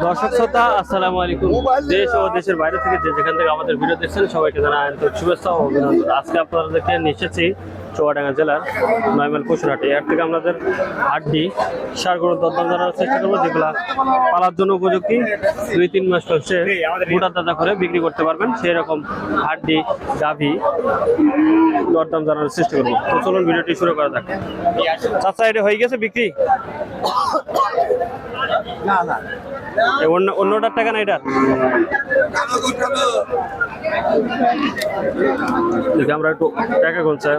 দর্শক শ্রোতা আসসালামু আলাইকুম। দেশ ও দেশের বাইরে থেকে যেখান থেকে আমাদের ভিডিও দেখছেন সবাইকে জানাই আন্তরিক শুভেচ্ছা ও অভিনন্দন। আজকে আপনাদেরকে নিয়ে এসেছি চুয়াডাঙ্গা জেলার 9 মাইল পশুরহাটে। এর থেকে আমাদের হাড্ডি সারগুলোর দরদাম জানার চেষ্টা করবো, যেগুলা পালার জন্য উপযোগী 2-3 মাস হচ্ছে মোটা তাজা করে বিক্রি করতে পারবেন, সেই রকম হাড্ডি গাভী দরদাম জানার চেষ্টা করবো। তো চলুন ভিডিওটি শুরু করা যাক। চাচা, এটা হয়ে গেছে বিক্রি? অন্যটার টাকা না এটা? আমরা একটু টাকা গুনছে।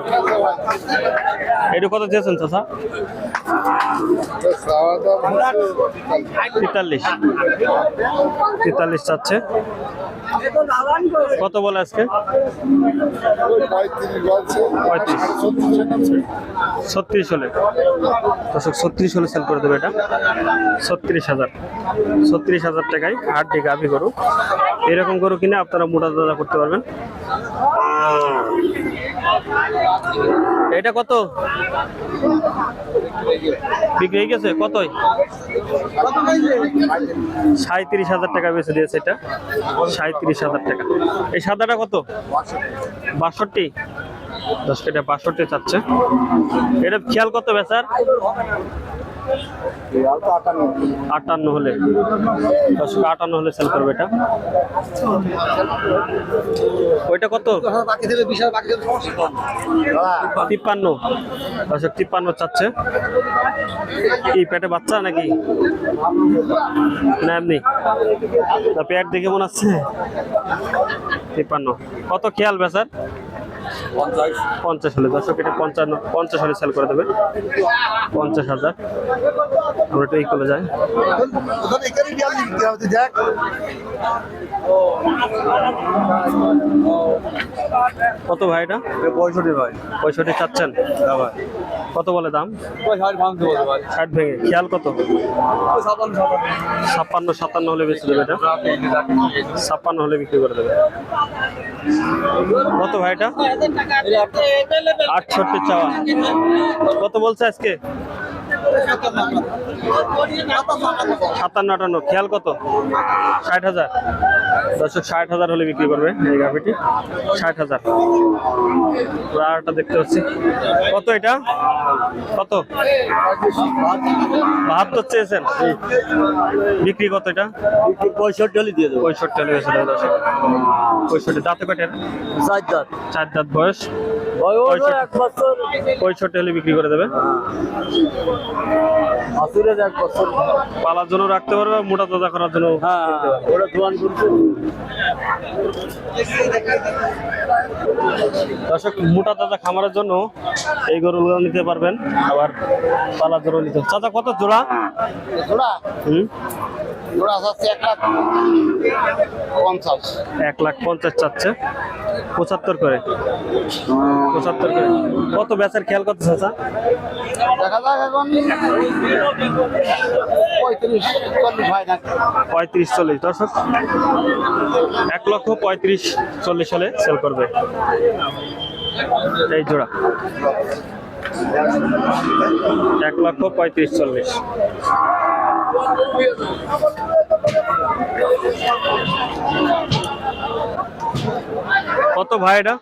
এটা কত চেয়েছেন চাচা? 43 চাচ্ছে। কত বলে আজকে? 36 হলে 36 হলে সেল করে দেবে। এটা 36,000 টাকায় হাড্ডি গাভী গরু। এরকম গরু কিনে আপনারা মোটা তাজা করতে পারবেন। এটা কত বিক্রি হয়ে গেছে? কতই? 37,000 টাকা বেচে দিয়েছে। এটা 37,000 টাকা। এই সাদাটা কত? 62। 10 টাকা 62 চাচ্ছে। এটা খেয়াল কত বেচার? 58 হলে 58 হলে সেল করবে এটা। ওইটা কত? 53। 53 চাচ্ছে। কি পেটে বাচ্চা নাকি না এমনি? পেট দেখে মনে হচ্ছে। 53। কত খেয়াল বেচার? 50 হলে। দর্শক, এটা 50 হলে সেল করে দেবে। 50,000। আমরা একটু এই করে যাই। কত ভাই এটা? 65 ভাই। 65 চাচ্ছেন? কত বলে দাম? 60 ভেঙে। খেয়াল কত? 56-57 হলে বেশি দেবে এটা। 56 হলে বিক্রি করে দেবে। কত ভাই এটা? 68 চাওয়া। কত বলছে আজকে? 57-58। খেয়াল কত? 60,000। দর্শক, 60,000 হলে বিক্রি করবে এই গাভিটি। 60,000। আরটা দেখতে পাচ্ছি। কত এটা? কত? 72 চেয়েছেন? বিক্রি কত এটা? 65 হলে দিয়ে দেবো। 65 হলে বেশি দেবে। দর্শক, 65। দাঁতে পেটের 4 দাঁত বয়স। 65 হলে বিক্রি করে দেবে। পালার জন্য রাখতে পারবে, মোটা তাজা করার জন্য। দর্শক, মোটা তাজা খামারের জন্য এই গরুগুলো নিতে পারবেন, আবার পালার জন্য নিতে। চাচা, কত জোড়া? জোড়া আছে 1,50,000। 1,50,000 চাচ্ছে। 75 করে। 75 করে। কত বেচার খেয়াল কত চাচা? দেখা যাক এখন 35-40 হয় না। 35-40। দর্শক, 1,35,40 হলে সেল করবে এই জোড়া। 1,35,40। কত ভাই এটা?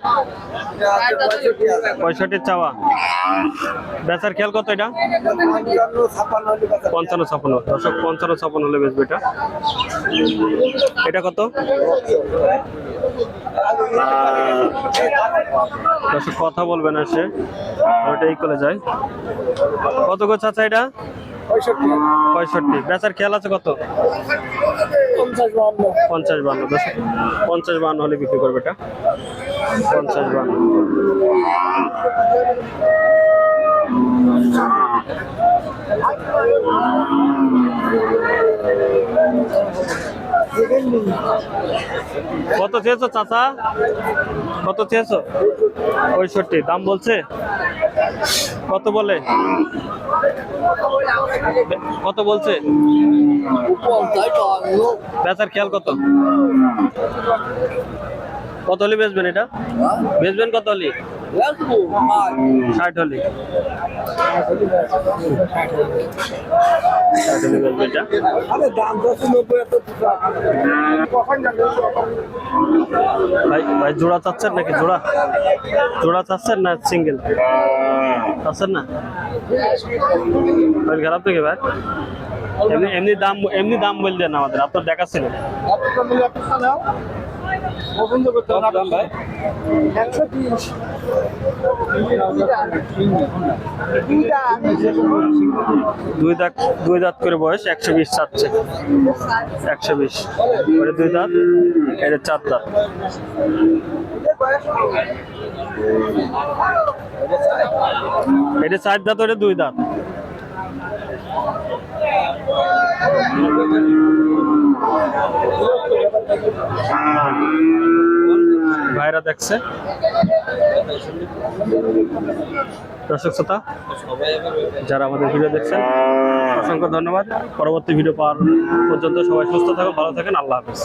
65 চাওয়া। বেচার খেয়াল কত এটা? 55-56। দর্শক, 55-56 হলে বেচবে এটা। এটা কত? দর্শক, কথা বলবে না সে, ওইটাই করে যায়। কত গো চাচা এটা? 65। বেচার খেয়াল আছে কত? 50-52। দর্শক, 50-52 হলে বিক্রি করবে এটা। 50-52। কত চেয়েছো চাচা? কত চেয়েছো? 65 দাম বলছে। কত বলে? কত বলছে? বেচার খেয়াল কত? কত হলে বেচবেন এটা? বেচবেন কত হলে? 60 হলে 60 হলে বেচবে এটা। ভাই ভাই জোড়া চাচ্ছেন নাকি জোড়া জোড়া চাচ্ছেন না সিঙ্গেল চাচ্ছেন না? শরীর খারাপ থেকে ভাই এমনি দাম বললেন আমাদের, আপনার দেখাচ্ছিলেন দুই দাঁত করে বয়স, 120 চাচ্ছে, 120 ওটা 2 দাঁত, এটা 4 দাঁত। এটা 4 দাঁত, ওটা 2 দাঁত। ভাইরা দেখছে দর্শক শ্রোতা যারা আমাদের ভিডিও দেখছেন অসংখ্য ধন্যবাদ। পরবর্তী ভিডিও পাওয়ার পর্যন্ত সবাই সুস্থ থাকুন, ভালো থাকেন, আল্লাহ হাফেজ।